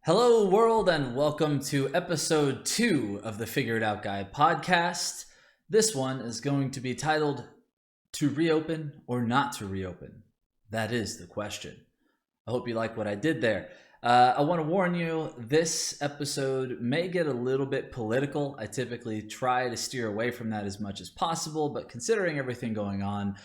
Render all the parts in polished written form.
Hello, world, and welcome to episode 2 of the Figure It Out Guy podcast. This one is going to be titled To Reopen or Not to Reopen? That is the question. I hope you like what I did there. I want to warn you, this episode may get a little bit political. I typically try to steer away from that as much as possible, but considering everything going on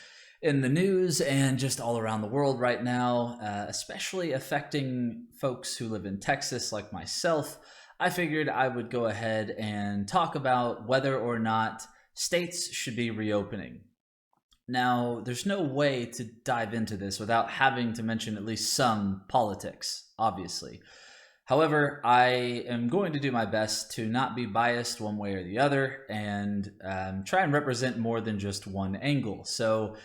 in the news and just all around the world right now, especially affecting folks who live in Texas like myself, I figured I would go ahead and talk about whether or not states should be reopening. Now, there's no way to dive into this without having to mention at least some politics, obviously. However, I am going to do my best to not be biased one way or the other and try and represent more than just one angle. So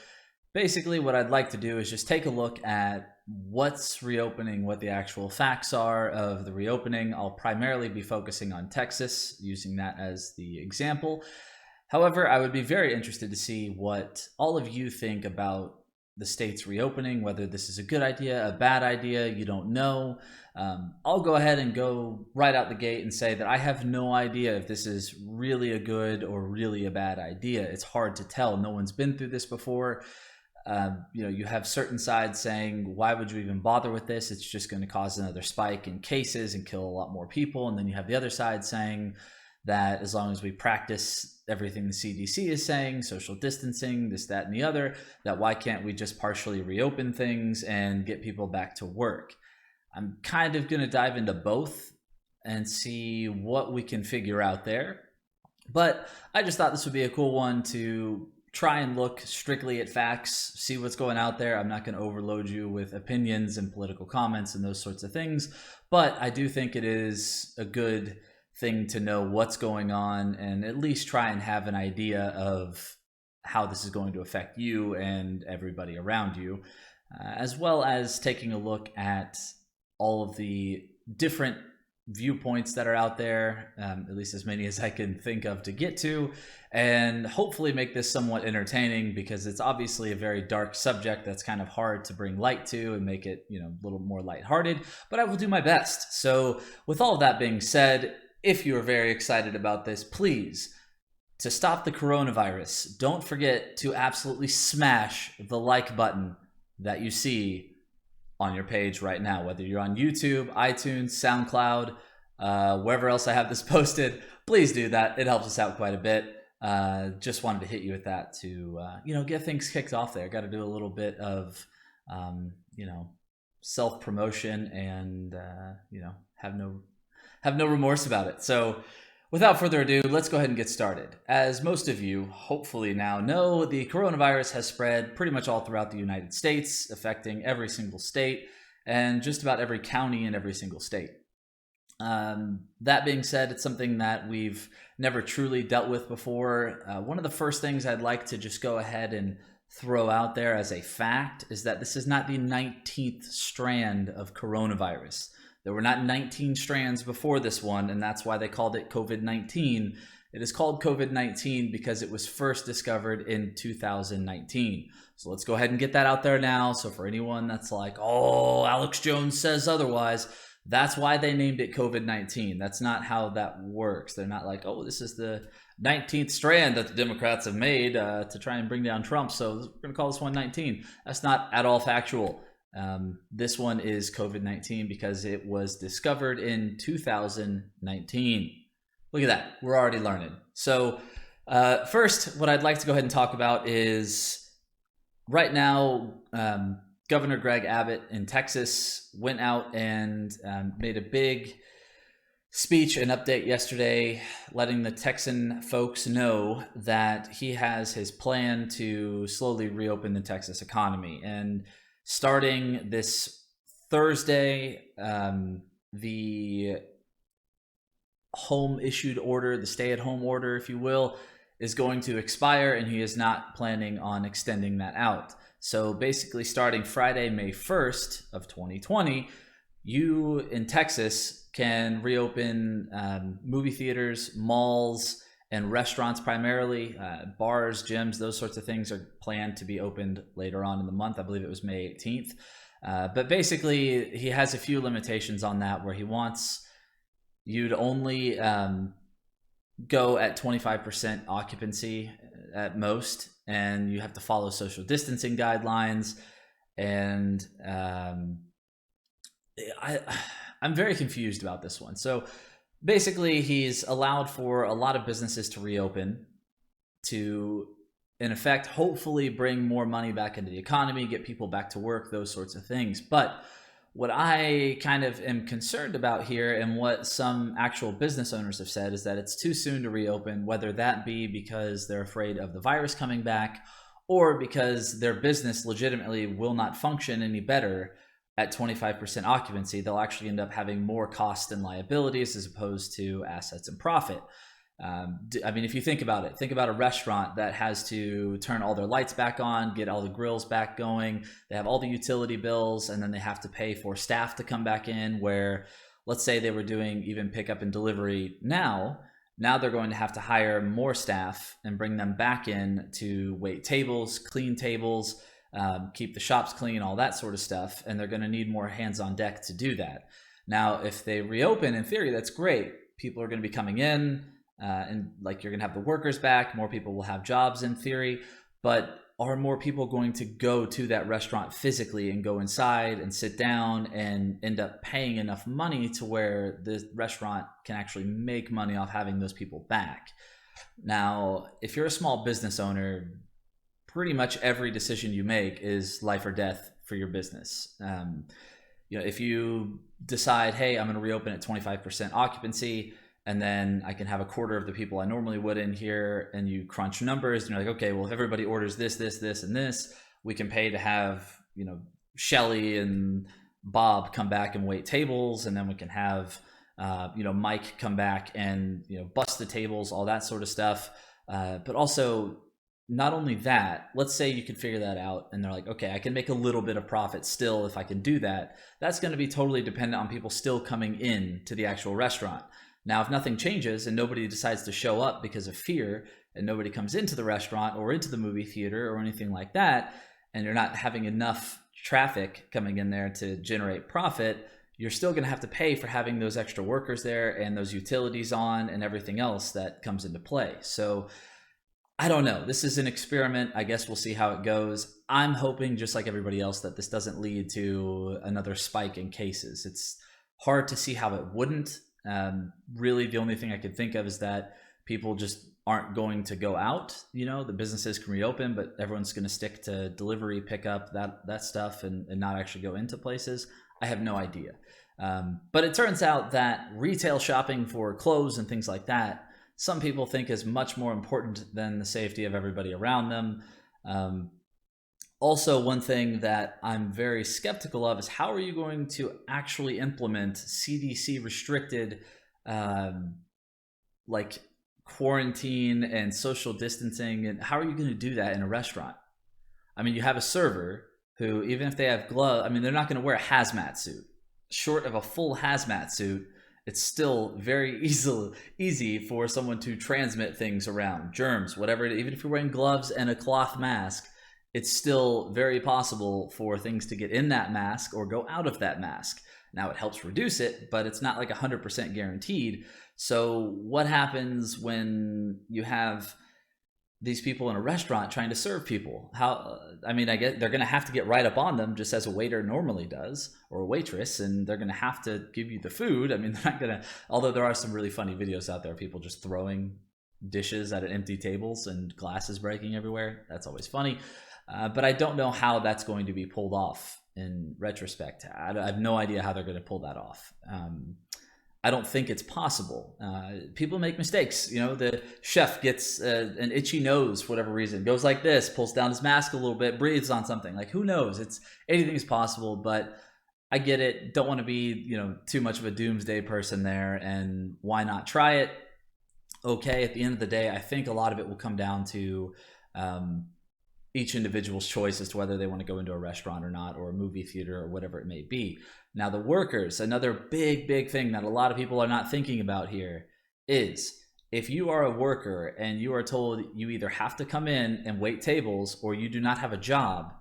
basically, what I'd like to do is just take a look at what's reopening, what the actual facts are of the reopening. I'll primarily be focusing on Texas, using that as the example. However, I would be very interested to see what all of you think about the state's reopening, whether this is a good idea, a bad idea, you don't know. I'll go ahead and go right out the gate and say that I have no idea if this is really a good or really a bad idea. It's hard to tell. No one's been through this before. You have certain sides saying, why would you even bother with this? It's just going to cause another spike in cases and kill a lot more people. And then you have the other side saying that as long as we practice everything the CDC is saying, social distancing, this, that, and the other, that why can't we just partially reopen things and get people back to work? I'm kind of going to dive into both and see what we can figure out there. But I just thought this would be a cool one to try and look strictly at facts, see what's going out there. I'm not going to overload you with opinions and political comments and those sorts of things, but I do think it is a good thing to know what's going on and at least try and have an idea of how this is going to affect you and everybody around you, as well as taking a look at all of the different viewpoints that are out there, at least as many as I can think of to get to, and hopefully make this somewhat entertaining, because it's obviously a very dark subject that's kind of hard to bring light to and make it, a little more lighthearted, but I will do my best. So with all of that being said, if you are very excited about this, please, to stop the coronavirus, don't forget to absolutely smash the like button that you see on your page right now, whether you're on YouTube, iTunes, SoundCloud, wherever else I have this posted. Please do that. It helps us out quite a bit. Just wanted to hit you with that to get things kicked off there. Got to do a little bit of self promotion and have no remorse about it. So without further ado, let's go ahead and get started. As most of you hopefully now know, the coronavirus has spread pretty much all throughout the United States, affecting every single state and just about every county in every single state. That being said, it's something that we've never truly dealt with before. One of the first things I'd like to just go ahead and throw out there as a fact is that this is not the 19th strand of coronavirus. There were not 19 strands before this one, and that's why they called it COVID-19. It is called COVID-19 because it was first discovered in 2019. So let's go ahead and get that out there now. So for anyone that's like, oh, Alex Jones says otherwise, that's why they named it COVID-19. That's not how that works. They're not like, oh, this is the 19th strand that the Democrats have made to try and bring down Trump, so we're going to call this one 19. That's not at all factual. This one is COVID-19 because it was discovered in 2019. Look at that. We're already learning. So first, what I'd like to go ahead and talk about is right now, Governor Greg Abbott in Texas went out and made a big speech and update yesterday, letting the Texan folks know that he has his plan to slowly reopen the Texas economy. And starting this Thursday, the home issued order, the stay-at-home order, if you will, is going to expire, and he is not planning on extending that out. So basically, starting Friday, May 1st of 2020, you in Texas can reopen movie theaters, malls, and restaurants primarily. Bars, gyms, those sorts of things are planned to be opened later on in the month. I believe it was May 18th. But basically, he has a few limitations on that, where he wants you to only go at 25% occupancy at most, and you have to follow social distancing guidelines. And I'm very confused about this one. So basically, he's allowed for a lot of businesses to reopen to, in effect, hopefully bring more money back into the economy, get people back to work, those sorts of things. But what I kind of am concerned about here, and what some actual business owners have said, is that it's too soon to reopen, whether that be because they're afraid of the virus coming back, or because their business legitimately will not function any better at 25% occupancy. They'll actually end up having more costs and liabilities as opposed to assets and profit. I mean, if you think about it, think about a restaurant that has to turn all their lights back on, get all the grills back going. They have all the utility bills, and then they have to pay for staff to come back in, where let's say they were doing even pickup and delivery now they're going to have to hire more staff and bring them back in to wait tables, clean tables, keep the shops clean, all that sort of stuff. And they're going to need more hands on deck to do that. Now, if they reopen, in theory, that's great. People are going to be coming in, and like, you're going to have the workers back. More people will have jobs in theory, but are more people going to go to that restaurant physically and go inside and sit down and end up paying enough money to where the restaurant can actually make money off having those people back? Now, if you're a small business owner, pretty much every decision you make is life or death for your business. If you decide, hey, I'm going to reopen at 25% occupancy, and then I can have a quarter of the people I normally would in here, and you crunch numbers, and you're like, okay, well, if everybody orders this, this, this, and this, we can pay to have, Shelly and Bob come back and wait tables, and then we can have, Mike come back and, bust the tables, all that sort of stuff. But also, not only that, let's say you can figure that out, and they're like, okay, I can make a little bit of profit still if I can do that. That's going to be totally dependent on people still coming in to the actual restaurant. Now, if nothing changes and nobody decides to show up because of fear, and nobody comes into the restaurant or into the movie theater or anything like that, and you're not having enough traffic coming in there to generate profit, you're still going to have to pay for having those extra workers there and those utilities on and everything else that comes into play. So I don't know. This is an experiment. I guess we'll see how it goes. I'm hoping, just like everybody else, that this doesn't lead to another spike in cases. It's hard to see how it wouldn't. Really, the only thing I could think of is that people just aren't going to go out. The businesses can reopen, but everyone's going to stick to delivery, pickup, that stuff, and not actually go into places. I have no idea. But it turns out that retail shopping for clothes and things like that, some people think is much more important than the safety of everybody around them. Also, one thing that I'm very skeptical of is, how are you going to actually implement CDC restricted like quarantine and social distancing, and how are you going to do that in a restaurant? I mean, you have a server who, even if they have gloves, they're not going to wear a hazmat suit. Short of a full hazmat suit, it's still very easy for someone to transmit things around, germs, whatever. Even if you're wearing gloves and a cloth mask, it's still very possible for things to get in that mask or go out of that mask. Now, it helps reduce it, but it's not like 100% guaranteed. So what happens when you have these people in a restaurant trying to serve people? I guess they're going to have to get right up on them, just as a waiter normally does, or a waitress, and they're going to have to give you the food. They're not going to, although there are some really funny videos out there, people just throwing dishes at empty tables and glasses breaking everywhere. That's always funny. But I don't know how that's going to be pulled off in retrospect. I have no idea how they're going to pull that off. I don't think it's possible. People make mistakes. The chef gets an itchy nose for whatever reason, goes like this, pulls down his mask a little bit, breathes on something. Like, who knows? Anything is possible, but I get it. Don't want to be, too much of a doomsday person there, and why not try it? Okay, at the end of the day, I think a lot of it will come down to each individual's choice as to whether they want to go into a restaurant or not, or a movie theater, or whatever it may be. Now, the workers, another big thing that a lot of people are not thinking about here is, if you are a worker and you are told you either have to come in and wait tables or you do not have a job,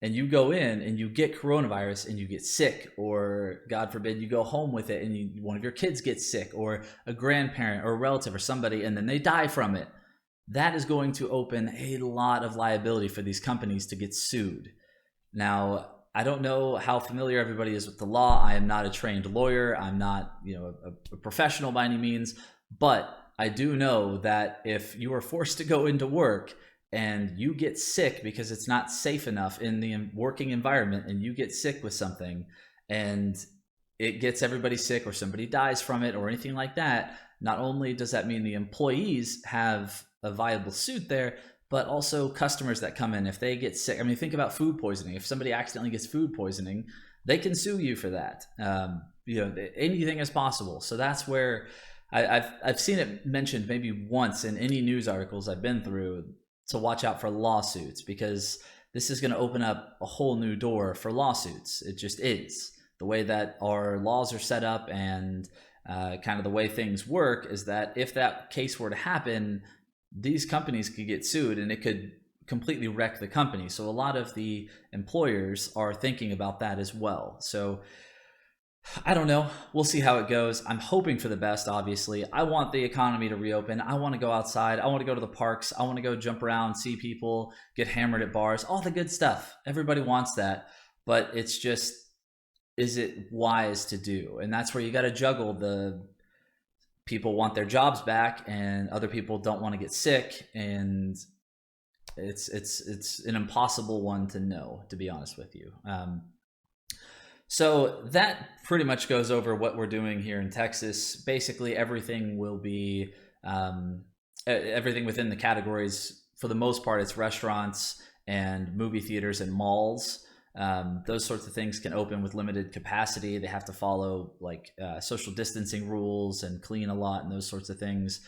and you go in and you get coronavirus and you get sick, or God forbid you go home with it and one of your kids gets sick, or a grandparent or a relative or somebody, and then they die from it, that is going to open a lot of liability for these companies to get sued. Now, I don't know how familiar everybody is with the law. I am not a trained lawyer. I'm not, a professional by any means, but I do know that if you are forced to go into work and you get sick because it's not safe enough in the working environment, and you get sick with something and it gets everybody sick, or somebody dies from it or anything like that, not only does that mean the employees have a viable suit there, but also customers that come in, if they get sick. I mean, think about food poisoning. If somebody accidentally gets food poisoning, they can sue you for that. Anything is possible. So that's where I've seen it mentioned maybe once in any news articles I've been through, to watch out for lawsuits, because this is going to open up a whole new door for lawsuits. It just is. The way that our laws are set up, and kind of the way things work, is that if that case were to happen, these companies could get sued and it could completely wreck the company. So a lot of the employers are thinking about that as well. So I don't know. We'll see how it goes. I'm hoping for the best, obviously. I want the economy to reopen. I want to go outside. I want to go to the parks. I want to go jump around, see people, get hammered at bars, all the good stuff. Everybody wants that. But it's just, is it wise to do? And that's where you got to juggle the people want their jobs back and other people don't want to get sick. And it's an impossible one to know, to be honest with you. So that pretty much goes over what we're doing here in Texas. Basically, everything will be, everything within the categories, for the most part, it's restaurants and movie theaters and malls. Those sorts of things can open with limited capacity. They have to follow social distancing rules and clean a lot and those sorts of things.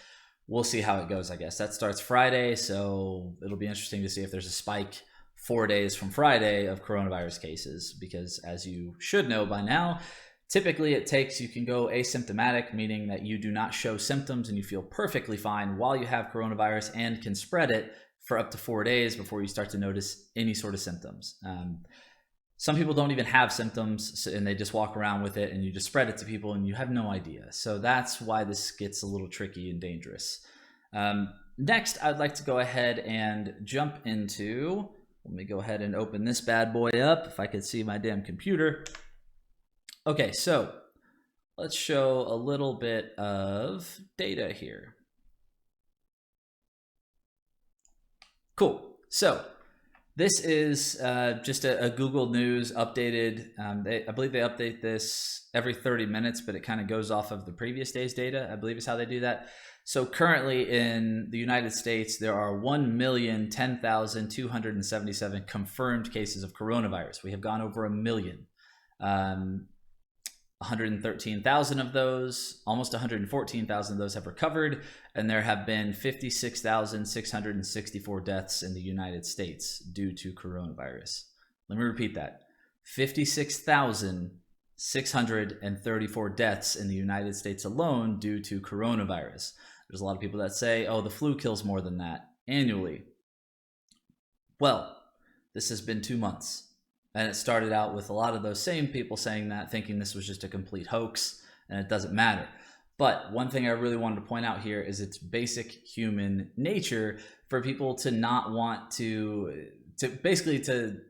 We'll see how it goes, I guess. That starts Friday, so it'll be interesting to see if there's a spike 4 days from Friday of coronavirus cases, because as you should know by now, typically you can go asymptomatic, meaning that you do not show symptoms and you feel perfectly fine while you have coronavirus, and can spread it for up to 4 days before you start to notice any sort of symptoms. Some people don't even have symptoms and they just walk around with it, and you just spread it to people and you have no idea. So that's why this gets a little tricky and dangerous. Next, I'd like to go ahead and jump into, let me go ahead and open this bad boy up if I could see my damn computer. Okay, so let's show a little bit of data here. Cool. So this is just a Google News updated. I believe they update this every 30 minutes, but it kind of goes off of the previous day's data, I believe is how they do that. So currently in the United States, there are 1,010,277 confirmed cases of coronavirus. We have gone over 1 million. 113,000 of those, almost 114,000 of those have recovered, and there have been 56,664 deaths in the United States due to coronavirus. Let me repeat that. 56,634 deaths in the United States alone due to coronavirus. There's a lot of people that say, oh, the flu kills more than that annually. Well, this has been 2 months. And it started out with a lot of those same people saying that, thinking this was just a complete hoax and it doesn't matter. But one thing I really wanted to point out here is it's basic human nature for people to not want to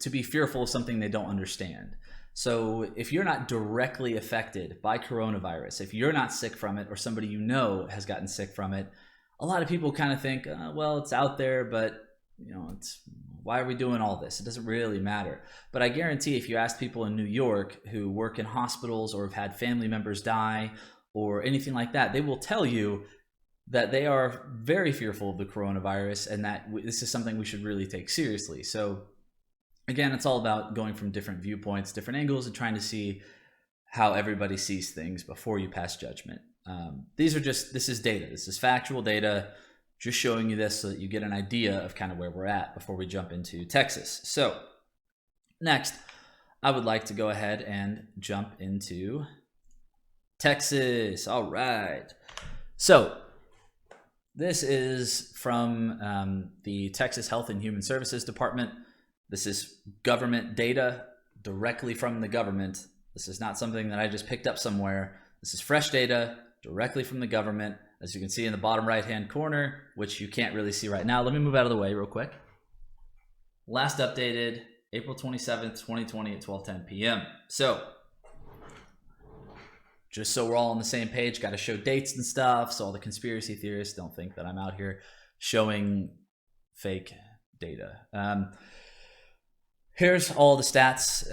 be fearful of something they don't understand. So if you're not directly affected by coronavirus, if you're not sick from it, or somebody you know has gotten sick from it, a lot of people kind of think, well, it's out there, but why are we doing all this? It doesn't really matter. But I guarantee if you ask people in New York who work in hospitals or have had family members die or anything like that, they will tell you that they are very fearful of the coronavirus and that this is something we should really take seriously. So again, it's all about going from different viewpoints, different angles, and trying to see how everybody sees things before you pass judgment. This is data. This is factual data. Just showing you this so that you get an idea of kind of where we're at before we jump into Texas. So next, I would like to go ahead and jump into Texas. All right. So this is from the Texas Health and Human Services Department. This is government data directly from the government. This is not something that I just picked up somewhere. This is fresh data directly from the government, as you can see in the bottom right-hand corner, which you can't really see right now. Let me move out of the way real quick. Last updated April 27th, 2020 at 12:10 p.m. So just so we're all on the same page, got to show dates and stuff, so all the conspiracy theorists don't think that I'm out here showing fake data. Here's all the stats.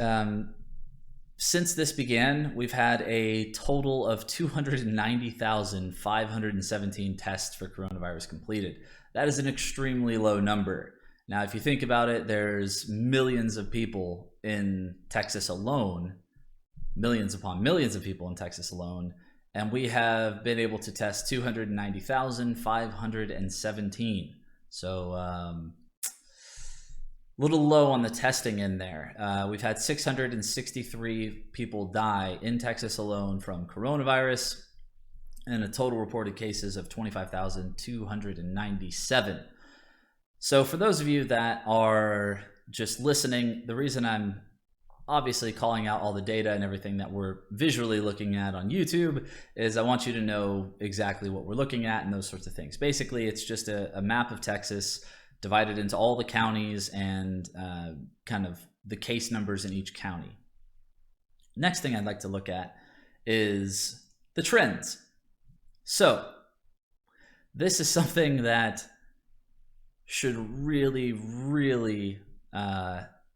Since this began, we've had a total of 290,517 tests for coronavirus completed. That is an extremely low number. Now, if you think about it, there's millions of people in Texas alone, millions upon millions of people in Texas alone, and we have been able to test 290,517. So a little low on the testing in there. We've had 663 people die in Texas alone from coronavirus, and a total reported cases of 25,297. So for those of you that are just listening, the reason I'm obviously calling out all the data and everything that we're visually looking at on YouTube is I want you to know exactly what we're looking at and those sorts of things. Basically, it's just a map of Texas divided into all the counties and kind of the case numbers in each county. Next thing I'd like to look at is the trends. So this is something that should really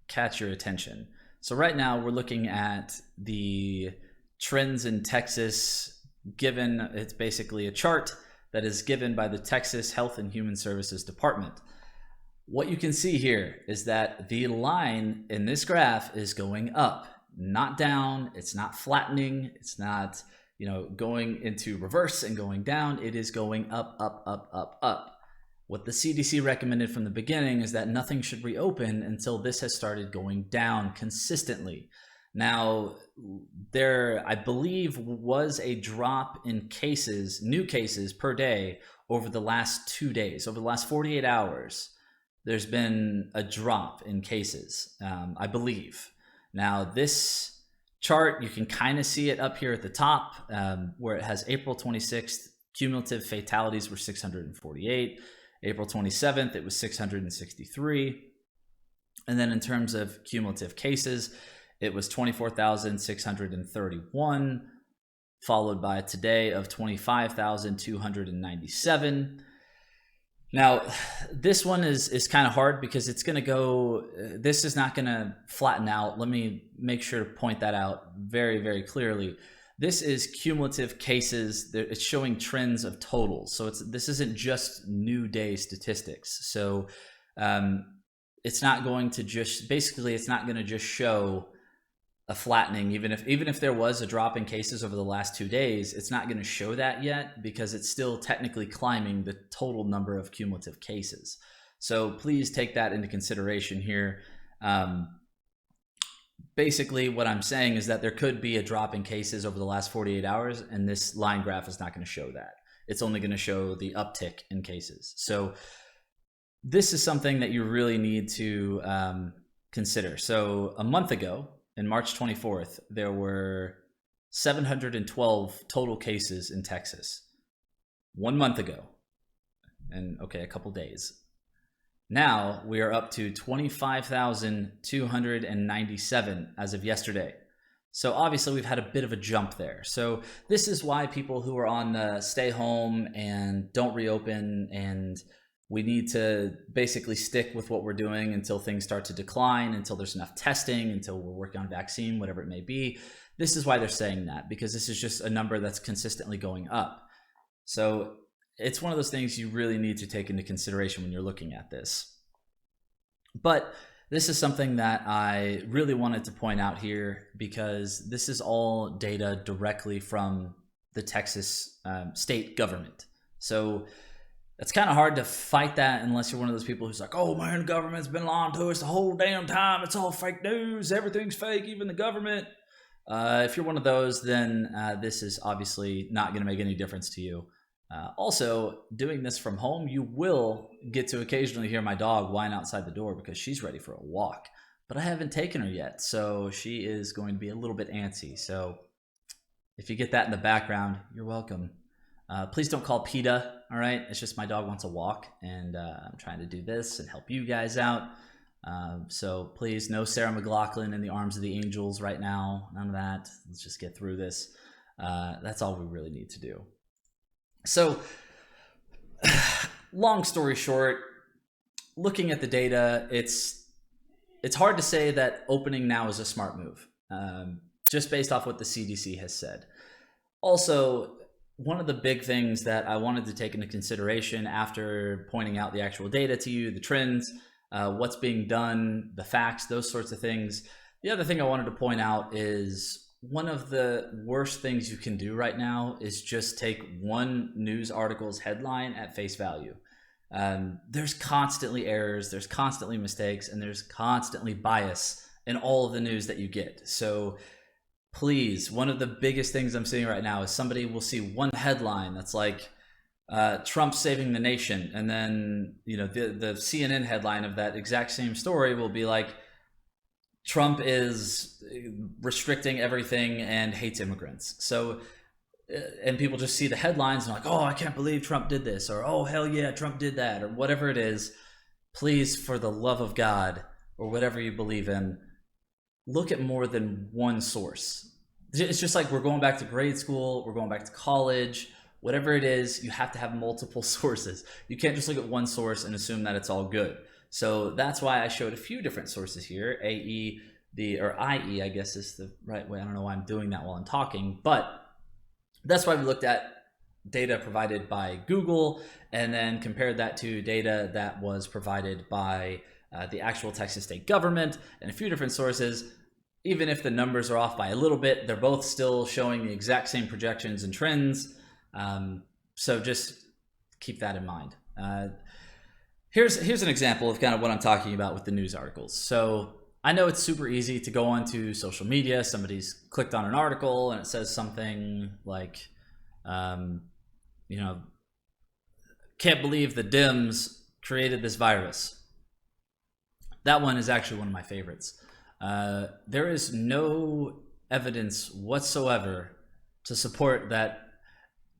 catch your attention. So right now we're looking at the trends in Texas given, it's basically a chart that is given by the Texas Health and Human Services Department. What you can see here is that the line in this graph is going up, not down. It's not flattening. It's not, going into reverse and going down. It is going up, up, up, up, up. What the CDC recommended from the beginning is that nothing should reopen until this has started going down consistently. Now, there, I believe, was a drop in cases, new cases per day over the last 2 days. Over the last 48 hours, there's been a drop in cases, I believe. Now, this chart, you can kind of see it up here at the top, where it has April 26th, cumulative fatalities were 648. April 27th, it was 663. And then in terms of cumulative cases, it was 24,631, followed by today of 25,297. Now, this one is kind of hard because it's going to go, this is not going to flatten out. Let me make sure to point that out very clearly. This is cumulative cases. It's showing trends of totals. So this isn't just new day statistics. So it's not going to just, basically it's not going to just show a flattening. Even if there was a drop in cases over the last 2 days, it's not going to show that yet because it's still technically climbing the total number of cumulative cases. So please take that into consideration here. Basically, what I'm saying is that there could be a drop in cases over the last 48 hours, and this line graph is not going to show that. It's only going to show the uptick in cases. So this is something that you really need to consider. So a month ago, in March 24th, there were 712 total cases in Texas. 1 month ago, and okay, a couple days. Now we are up to 25,297 as of yesterday. So obviously we've had a bit of a jump there. So this is why people who are on the stay home and don't reopen, and we need to basically stick with what we're doing until things start to decline, until there's enough testing, until we're working on a vaccine, whatever it may be. This is why they're saying that, because this is just a number that's consistently going up. So it's one of those things you really need to take into consideration when you're looking at this. But this is something that I really wanted to point out here because this is all data directly from the Texas state government. So it's kind of hard to fight that unless you're one of those people who's like, oh man, the government's been lying to us the whole damn time. It's all fake news. Everything's fake, even the government. If you're one of those, then this is obviously not going to make any difference to you. Also, doing this from home, you will get to occasionally hear my dog whine outside the door because she's ready for a walk. But I haven't taken her yet, so she is going to be a little bit antsy. So if you get that in the background, you're welcome. Please don't call PETA, all right? It's just my dog wants a walk, and I'm trying to do this and help you guys out. So please, no Sarah McLachlan in the arms of the angels right now. None of that. Let's just get through this. That's all we really need to do. So, long story short, looking at the data, it's hard to say that opening now is a smart move, just based off what the CDC has said. Also, one of the big things that I wanted to take into consideration after pointing out the actual data to you, the trends, what's being done, the facts, those sorts of things. The other thing I wanted to point out is one of the worst things you can do right now is just take one news article's headline at face value. There's constantly errors, there's constantly mistakes, and there's constantly bias in all of the news that you get. So please, one of the biggest things I'm seeing right now is somebody will see one headline that's like, Trump saving the nation. And then, the CNN headline of that exact same story will be like, Trump is restricting everything and hates immigrants. So, and people just see the headlines and like, oh, I can't believe Trump did this, or oh, hell yeah, Trump did that, or whatever it is. Please, for the love of God, or whatever you believe in, look at more than one source. It's just like we're going back to grade school, we're going back to college, whatever it is, you have to have multiple sources. You can't just look at one source and assume that it's all good. So that's why I showed a few different sources here. IE, I guess is the right way. I don't know why I'm doing that while I'm talking, but that's why we looked at data provided by Google and then compared that to data that was provided by the actual Texas state government and a few different sources. Even if the numbers are off by a little bit, they're both still showing the exact same projections and trends. So just keep that in mind. Here's an example of kind of what I'm talking about with the news articles. So I know it's super easy to go onto social media. Somebody's clicked on an article and it says something like, can't believe the Dems created this virus. That one is actually one of my favorites. There is no evidence whatsoever to support that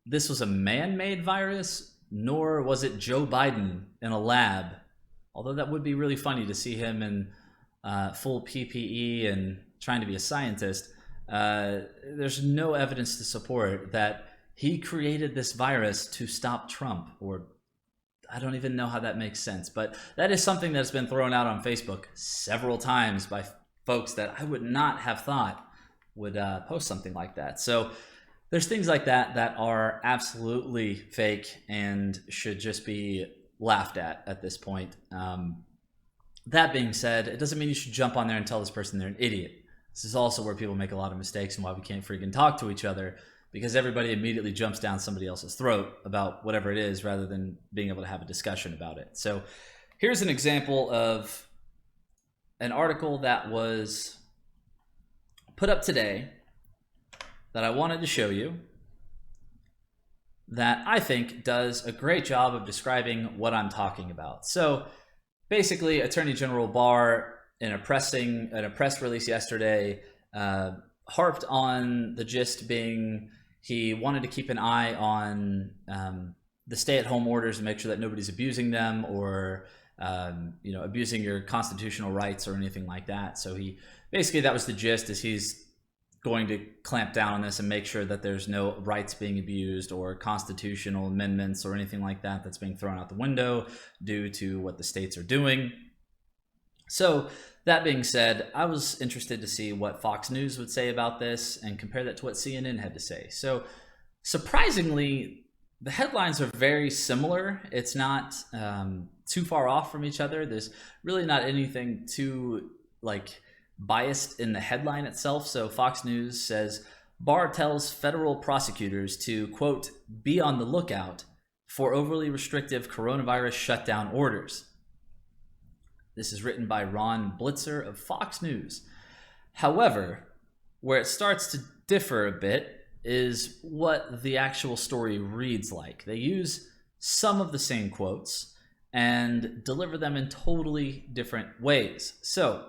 this was a man-made virus, nor was it Joe Biden in a lab, although that would be really funny to see him in full PPE and trying to be a scientist. There's no evidence to support that he created this virus to stop Trump, or I don't even know how that makes sense, but that is something that's been thrown out on Facebook several times by folks that I would not have thought would post something like that. So there's things like that that are absolutely fake and should just be laughed at this point. That being said, it doesn't mean you should jump on there and tell this person they're an idiot. This is also where people make a lot of mistakes and why we can't freaking talk to each other, because everybody immediately jumps down somebody else's throat about whatever it is rather than being able to have a discussion about it. So here's an example of an article that was put up today that I wanted to show you that I think does a great job of describing what I'm talking about. So basically, Attorney General Barr, in a press release yesterday, harped on the gist being he wanted to keep an eye on the stay-at-home orders and make sure that nobody's abusing them or abusing your constitutional rights or anything like that. So that was the gist, is he's going to clamp down on this and make sure that there's no rights being abused or constitutional amendments or anything like that that's being thrown out the window due to what the states are doing. So that being said, I was interested to see what Fox News would say about this and compare that to what CNN had to say. So surprisingly, the headlines are very similar. It's not too far off from each other. There's really not anything too biased in the headline itself. So Fox News says, Barr tells federal prosecutors to, quote, be on the lookout for overly restrictive coronavirus shutdown orders. This is written by Ron Blitzer of Fox News. However, where it starts to differ a bit is what the actual story reads like. They use some of the same quotes and deliver them in totally different ways. So,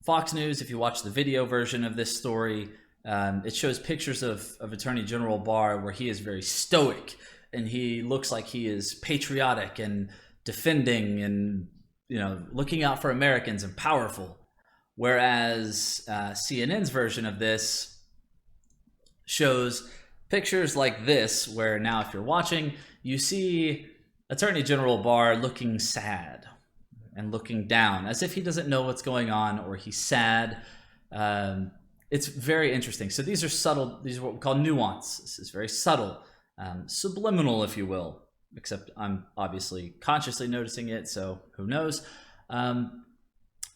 Fox News, if you watch the video version of this story, it shows pictures of Attorney General Barr where he is very stoic and he looks like he is patriotic and defending and, you know, looking out for Americans and powerful. Whereas CNN's version of this shows pictures like this, where now if you're watching, you see Attorney General Barr looking sad and looking down as if he doesn't know what's going on or he's sad. It's very interesting. So these are subtle, these are what we call nuance. This is very subtle, subliminal, if you will, except I'm obviously consciously noticing it, so who knows.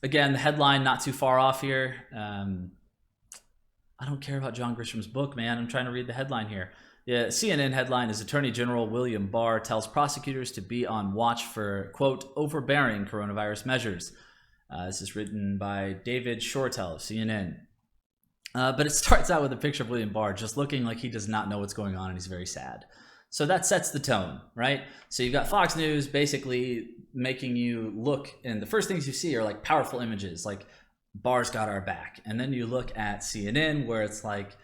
Again, the headline not too far off here. I don't care about John Grisham's book, man. I'm trying to read the headline here. The CNN headline is Attorney General William Barr tells prosecutors to be on watch for, quote, overbearing coronavirus measures. This is written by David Shortell of CNN. But it starts out with a picture of William Barr just looking like he does not know what's going on and he's very sad. So that sets the tone, right? So you've got Fox News basically making you look, and the first things you see are like powerful images, like Barr's got our back. And then you look at CNN where it's like,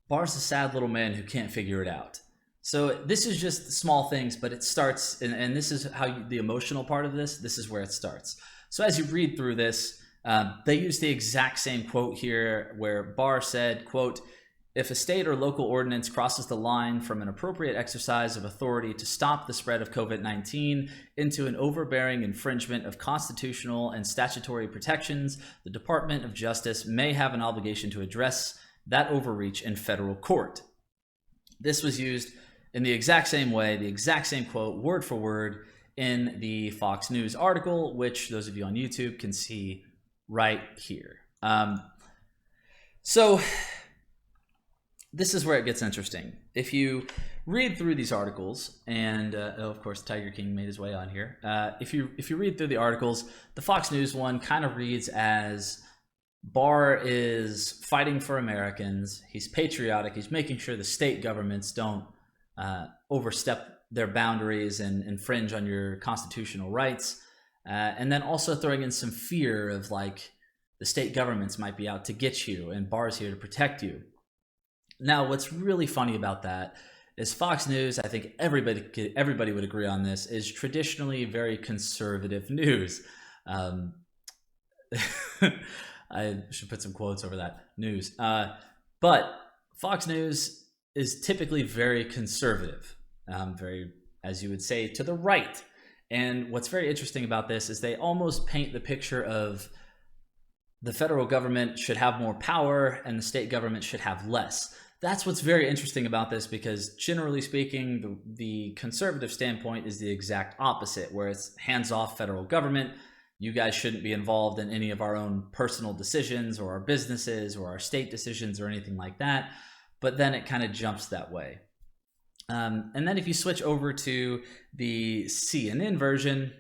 Barr's a sad little man who can't figure it out. So this is just small things, but it starts, and this is how the emotional part of this is where it starts. So as you read through this, they use the exact same quote here where Barr said, quote, if a state or local ordinance crosses the line from an appropriate exercise of authority to stop the spread of COVID-19 into an overbearing infringement of constitutional and statutory protections, the Department of Justice may have an obligation to address that overreach in federal court. This was used in the exact same way, the exact same quote, word for word, in the Fox News article, which those of you on YouTube can see right here. So this is where it gets interesting. If you read through these articles, and of course Tiger King made his way on here. If you read through the articles, the Fox News one kind of reads as Barr is fighting for Americans. He's patriotic. He's making sure the state governments don't overstep their boundaries and infringe on your constitutional rights. And then also throwing in some fear of like the state governments might be out to get you and Barr's here to protect you. Now, what's really funny about that is Fox News, I think everybody would agree on this, is traditionally very conservative news. I should put some quotes over that, news. But Fox News is typically very conservative, very, as you would say, to the right. And what's very interesting about this is they almost paint the picture of the federal government should have more power and the state government should have less. That's what's very interesting about this, because generally speaking, the conservative standpoint is the exact opposite, where it's hands-off federal government. You guys shouldn't be involved in any of our own personal decisions or our businesses or our state decisions or anything like that. But then it kind of jumps that way. And then if you switch over to the CNN version,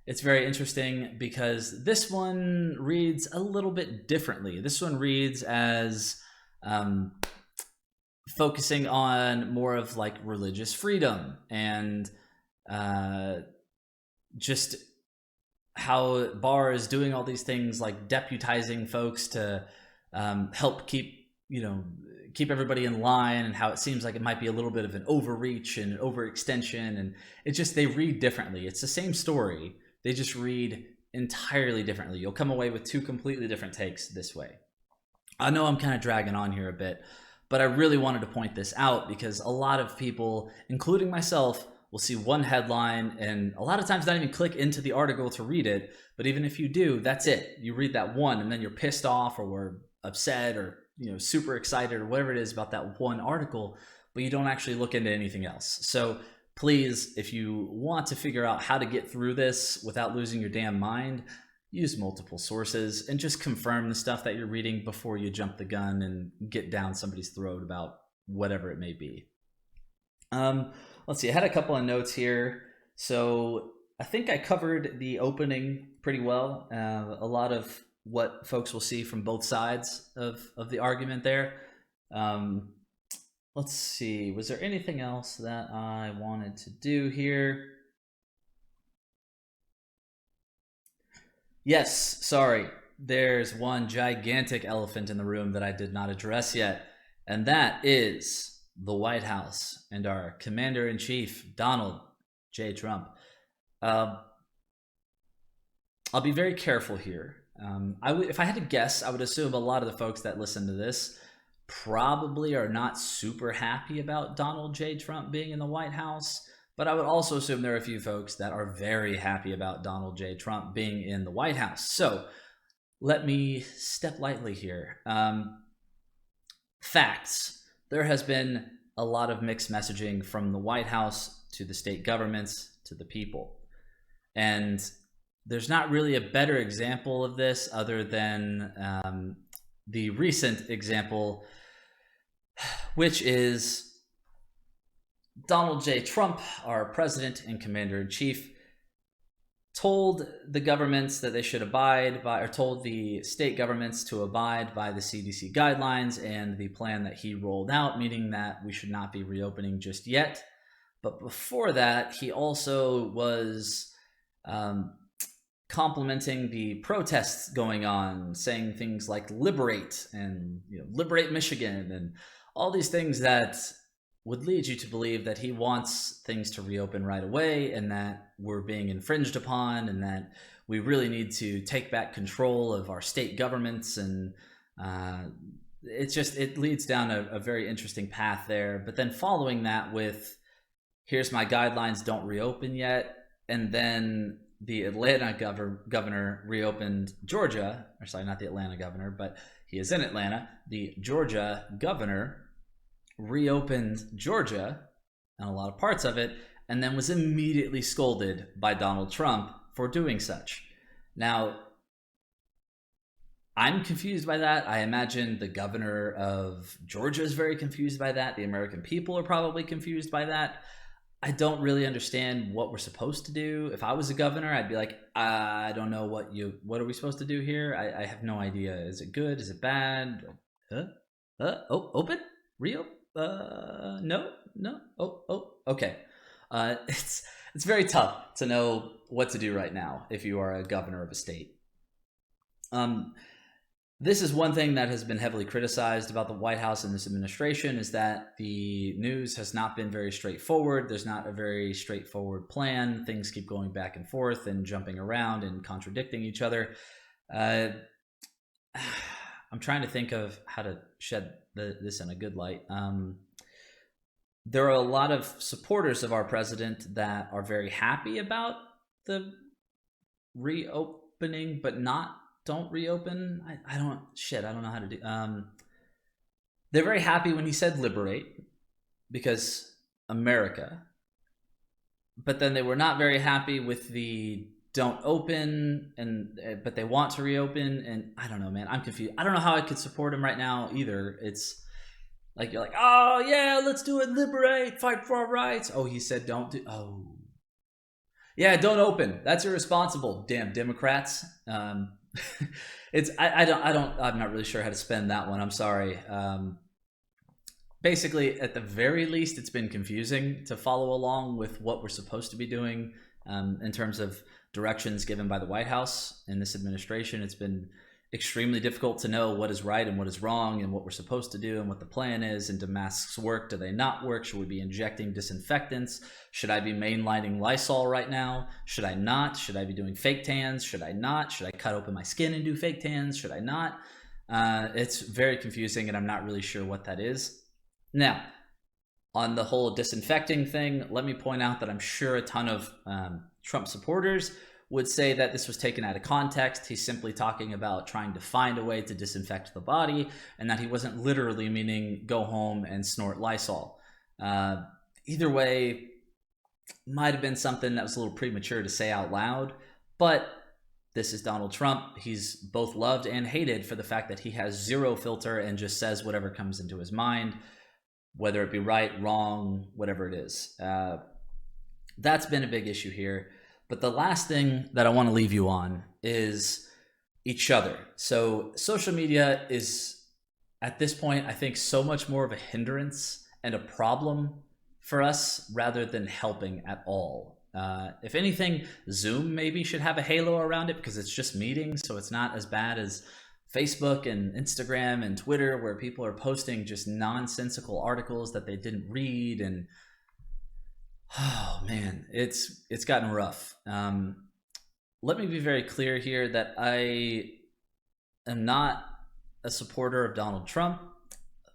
it's very interesting because this one reads a little bit differently. This one reads as focusing on more of like religious freedom and just how Barr is doing all these things like deputizing folks to help keep everybody in line, and how it seems like it might be a little bit of an overreach and an overextension, and it just, they read differently. It's the same story, they just read entirely differently. You'll come away with two completely different takes this way. I know I'm kind of dragging on here a bit, but I really wanted to point this out because a lot of people, including myself, will see one headline and a lot of times not even click into the article to read it. But even if you do, that's it. You read that one and then you're pissed off or we're upset or super excited or whatever it is about that one article, but you don't actually look into anything else. So please, if you want to figure out how to get through this without losing your damn mind, use multiple sources and just confirm the stuff that you're reading before you jump the gun and get down somebody's throat about whatever it may be. Let's see, I had a couple of notes here. So I think I covered the opening pretty well. A lot of what folks will see from both sides of the argument there. let's see. Was there anything else that I wanted to do here? Yes, sorry. There's one gigantic elephant in the room that I did not address yet, and that is the White House and our Commander in Chief, Donald J. Trump. Uh, I'll be very careful here. If I had to guess, I would assume a lot of the folks that listen to this probably are not super happy about Donald J. Trump being in the White House. But I would also assume there are a few folks that are very happy about Donald J. Trump being in the White House. So let me step lightly here. Facts. There has been a lot of mixed messaging from the White House to the state governments to the people. And there's not really a better example of this other than the recent example, which is Donald J. Trump, our president and commander in chief, told the governments that they should abide by, or told the state governments to abide by the CDC guidelines and the plan that he rolled out, meaning that we should not be reopening just yet. But before that, he also was complimenting the protests going on, saying things like liberate and liberate Michigan and all these things that would lead you to believe that he wants things to reopen right away and that we're being infringed upon and that we really need to take back control of our state governments. And it leads down a very interesting path there. But then following that with, here's my guidelines, don't reopen yet. And then the Atlanta governor reopened Georgia, or sorry, not the Atlanta governor, but he is in Atlanta. The Georgia governor reopened Georgia and a lot of parts of it, and then was immediately scolded by Donald Trump for doing such. Now, I'm confused by that. I imagine the governor of Georgia is very confused by that. The American people are probably confused by that. I don't really understand what we're supposed to do. If I was a governor, I'd be like, I don't know what are we supposed to do here? I have no idea. Is it good? Is it bad? Open? Reopen? No. Okay. It's very tough to know what to do right now if you are a governor of a state. This is one thing that has been heavily criticized about the White House and this administration, is that the news has not been very straightforward. There's not a very straightforward plan. Things keep going back and forth and jumping around and contradicting each other. I'm trying to think of how to shed this in a good light. There are a lot of supporters of our president that are very happy about the reopening, but don't reopen. I don't know how to do. They're very happy when he said liberate, because America. But then they were not very happy with the don't open, but they want to reopen. And I don't know, man. I'm confused. I don't know how I could support him right now either. It's like, you're like, oh yeah, let's do it. Liberate, fight for our rights. Oh, he said don't do. Oh, yeah, don't open. That's irresponsible. Damn Democrats. I'm not really sure how to spend that one. I'm sorry. Basically, at the very least, it's been confusing to follow along with what we're supposed to be doing in terms of directions given by the White House in this administration. It's been extremely difficult to know what is right and what is wrong and what we're supposed to do and what the plan is. And do masks work? Do they not work? Should we be injecting disinfectants? Should I be mainlining Lysol right now? Should I not? Should I be doing fake tans? Should I not? Should I cut open my skin and do fake tans? Should I not? It's very confusing, and I'm not really sure what that is. Now, on the whole disinfecting thing, let me point out that I'm sure a ton of Trump supporters would say that this was taken out of context. He's simply talking about trying to find a way to disinfect the body, and that he wasn't literally meaning go home and snort Lysol. Either way, might have been something that was a little premature to say out loud, but this is Donald Trump. He's both loved and hated for the fact that he has zero filter and just says whatever comes into his mind, whether it be right, wrong, whatever it is. That's been a big issue here. But the last thing that I want to leave you on is each other. So social media is, at this point, I think, so much more of a hindrance and a problem for us rather than helping at all. If anything, Zoom maybe should have a halo around it because it's just meetings, so it's not as bad as Facebook and Instagram and Twitter, where people are posting just nonsensical articles that they didn't read. And oh man, it's gotten rough. Let me be very clear here that I am not a supporter of Donald Trump,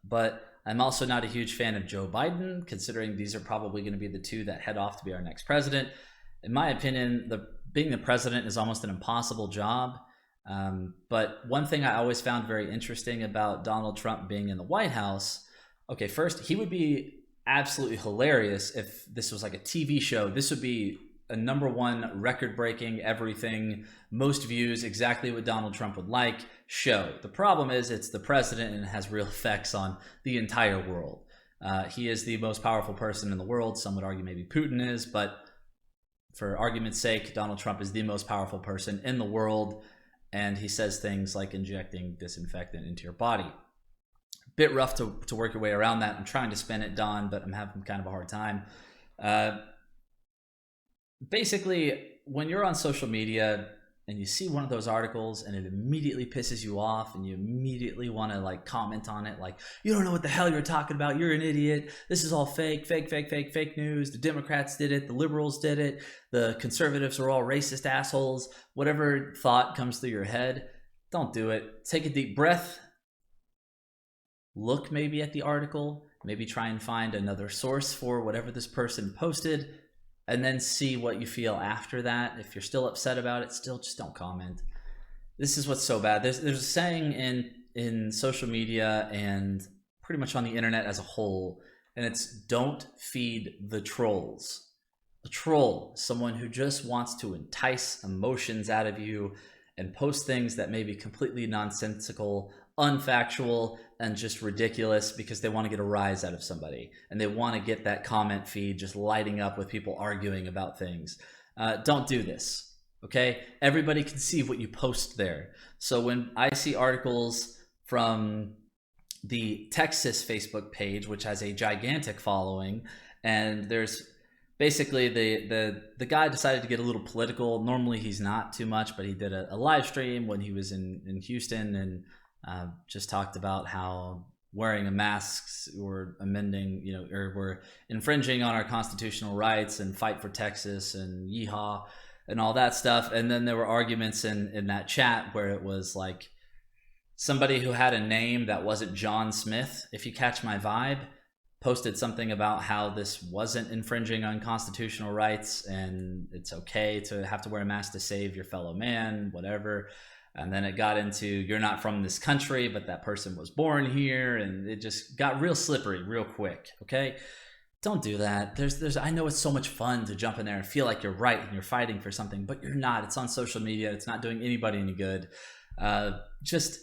but I'm also not a huge fan of Joe Biden, considering these are probably going to be the two that head off to be our next president. In my opinion, being the president is almost an impossible job. But one thing I always found very interesting about Donald Trump being in the White House, okay, first, he would be absolutely hilarious if this was like a TV show. This would be a #1 record-breaking everything, most views, exactly what Donald Trump would like show. The problem is it's the president and it has real effects on the entire world. He is the most powerful person in the world. Some would argue maybe Putin is, but for argument's sake, Donald Trump is the most powerful person in the world, and he says things like injecting disinfectant into your body. Bit rough to work your way around that. I'm trying to spin it, Don, but I'm having kind of a hard time. Basically, when you're on social media and you see one of those articles and it immediately pisses you off and you immediately want to like comment on it, like, you don't know what the hell you're talking about, you're an idiot, this is all fake news, the Democrats did it, the liberals did it, the conservatives are all racist assholes, whatever thought comes through your head, don't do it. Take a deep breath, look maybe at the article, maybe try and find another source for whatever this person posted, and then see what you feel after that. If you're still upset about it, still just don't comment. This is what's so bad. There's a saying in social media and pretty much on the internet as a whole, and it's don't feed the trolls. A troll, someone who just wants to entice emotions out of you and post things that may be completely nonsensical, unfactual, and just ridiculous because they want to get a rise out of somebody and they want to get that comment feed just lighting up with people arguing about things. Don't do this, okay? Everybody can see what you post there. So when I see articles from the Texas Facebook page, which has a gigantic following, and there's basically the guy decided to get a little political. Normally he's not too much, but he did a live stream when he was in Houston and just talked about how wearing a mask were amending, or were infringing on our constitutional rights and fight for Texas and yeehaw and all that stuff. And then there were arguments in that chat where it was like somebody who had a name that wasn't John Smith, if you catch my vibe, posted something about how this wasn't infringing on constitutional rights and it's okay to have to wear a mask to save your fellow man, whatever. And then it got into, you're not from this country, but that person was born here. And it just got real slippery real quick. Okay. Don't do that. I know it's so much fun to jump in there and feel like you're right and you're fighting for something, but you're not. It's on social media. It's not doing anybody any good. Just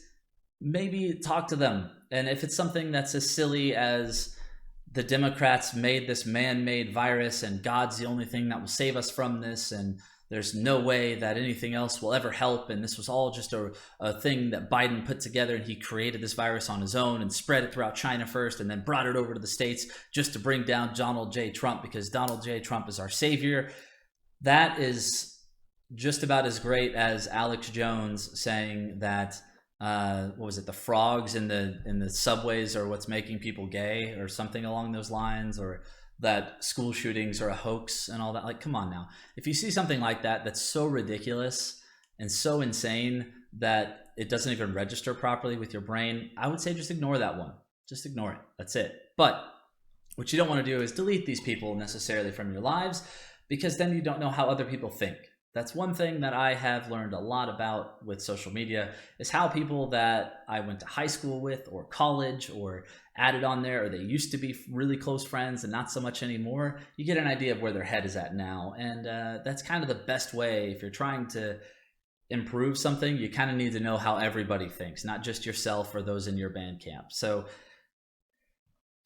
maybe talk to them. And if it's something that's as silly as the Democrats made this man-made virus and God's the only thing that will save us from this, and there's no way that anything else will ever help, and this was all just a thing that Biden put together, and he created this virus on his own and spread it throughout China first and then brought it over to the States just to bring down Donald J. Trump because Donald J. Trump is our savior. That is just about as great as Alex Jones saying that what was it, the frogs in the subways are what's making people gay or something along those lines, or that school shootings are a hoax and all that. Like, come on now. If you see something like that that's so ridiculous and so insane that it doesn't even register properly with your brain, I would say just ignore that one. Just ignore it. That's it. But what you don't want to do is delete these people necessarily from your lives, because then you don't know how other people think. That's one thing that I have learned a lot about with social media, is how people that I went to high school with or college or added on there, or they used to be really close friends and not so much anymore, you get an idea of where their head is at now. And that's kind of the best way. If you're trying to improve something, you kind of need to know how everybody thinks, not just yourself or those in your band camp. So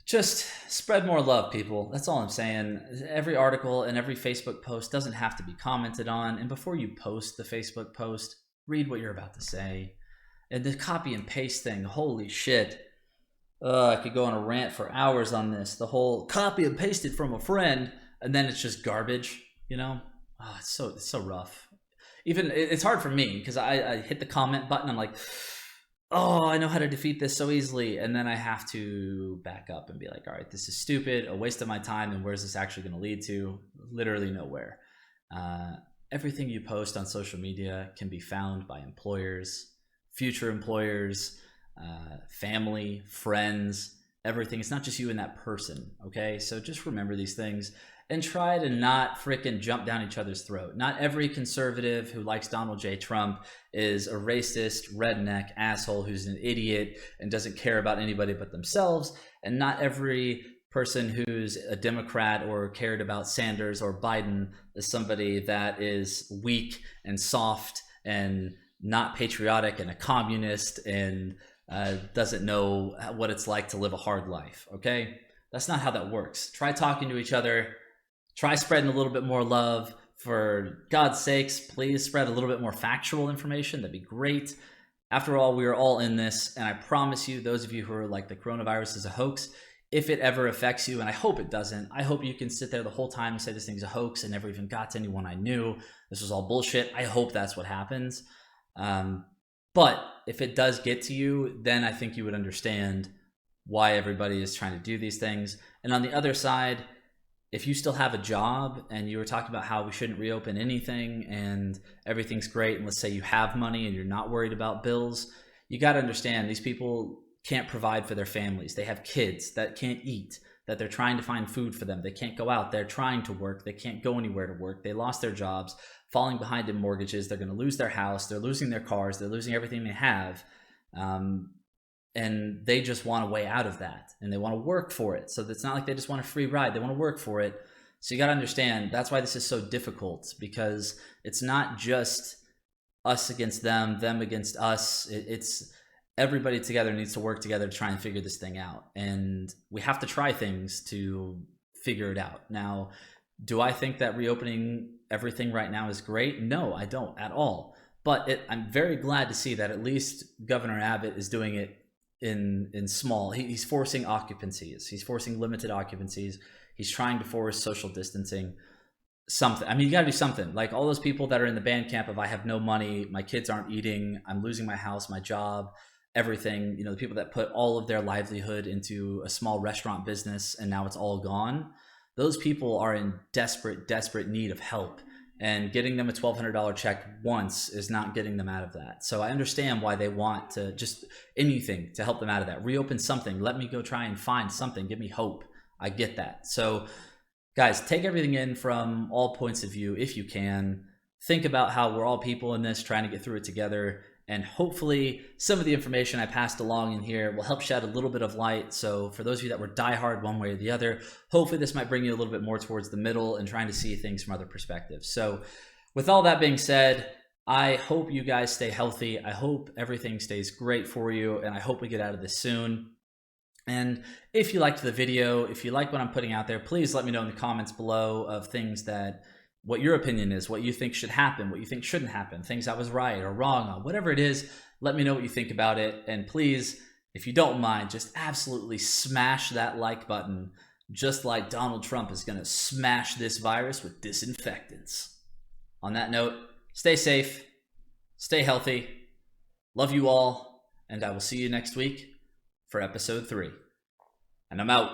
just spread more love, people. That's all I'm saying. Every article and every Facebook post doesn't have to be commented on. And before you post the Facebook post, read what you're about to say. And the copy and paste thing, holy shit. I could go on a rant for hours on this. The whole copy and pasted from a friend, and then it's just garbage. You know, it's so rough. Even it's hard for me because I hit the comment button. I'm like, oh, I know how to defeat this so easily, and then I have to back up and be like, all right, this is stupid, a waste of my time, and where's this actually going to lead to? Literally nowhere. Uh, Everything you post on social media can be found by employers, future employers, family, friends, everything. It's not just you and that person, okay? So just remember these things and try to not freaking jump down each other's throat. Not every conservative who likes Donald J. Trump is a racist, redneck asshole who's an idiot and doesn't care about anybody but themselves. And not every person who's a Democrat or cared about Sanders or Biden is somebody that is weak and soft and not patriotic and a communist and doesn't know what it's like to live a hard life. Okay, that's not how that works. Try talking to each other. Try spreading a little bit more love. For God's sakes, please spread a little bit more factual information. That'd be great. After all, we are all in this, and I promise you, those of you who are like the coronavirus is a hoax, if it ever affects you, and I hope it doesn't, I hope you can sit there the whole time and say this thing's a hoax and never even got to anyone I knew. This was all bullshit. I hope that's what happens. But if it does get to you, then I think you would understand why everybody is trying to do these things. And on the other side, if you still have a job and you were talking about how we shouldn't reopen anything and everything's great, and let's say you have money and you're not worried about bills, you got to understand these people can't provide for their families. They have kids that can't eat, that they're trying to find food for them. They can't go out. They're trying to work. They can't go anywhere to work. They lost their jobs, falling behind in mortgages. They're going to lose their house. They're losing their cars. They're losing everything they have. And they just want a way out of that, and they want to work for it. So it's not like they just want a free ride. They want to work for it. So you got to understand that's why this is so difficult, because it's not just us against them against us. It's everybody together needs to work together to try and figure this thing out. And we have to try things to figure it out. Now, do I think that reopening everything right now is great? No, I don't at all. But I'm very glad to see that at least Governor Abbott is doing it in small. He's forcing occupancies. He's forcing limited occupancies. He's trying to force social distancing. Something. I mean, you got to do something. Like all those people that are in the band camp of I have no money, my kids aren't eating, I'm losing my house, my job, everything. You know, the people that put all of their livelihood into a small restaurant business and now it's all gone. Those people are in desperate need of help. And getting them a $1,200 check once is not getting them out of that. So I understand why they want to just anything to help them out of that. Reopen something. Let me go try and find something. Give me hope. I get that. So guys, take everything in from all points of view if you can. Think about how we're all people in this trying to get through it together. And hopefully some of the information I passed along in here will help shed a little bit of light. So for those of you that were diehard one way or the other, hopefully this might bring you a little bit more towards the middle and trying to see things from other perspectives. So with all that being said, I hope you guys stay healthy. I hope everything stays great for you, and I hope we get out of this soon. And if you liked the video, if you like what I'm putting out there, please let me know in the comments below of things that what your opinion is, what you think should happen, what you think shouldn't happen, things I was right or wrong on, whatever it is. Let me know what you think about it. And please, if you don't mind, just absolutely smash that like button, just like Donald Trump is going to smash this virus with disinfectants. On that note, stay safe, stay healthy, love you all, and I will see you next week for episode 3. And I'm out.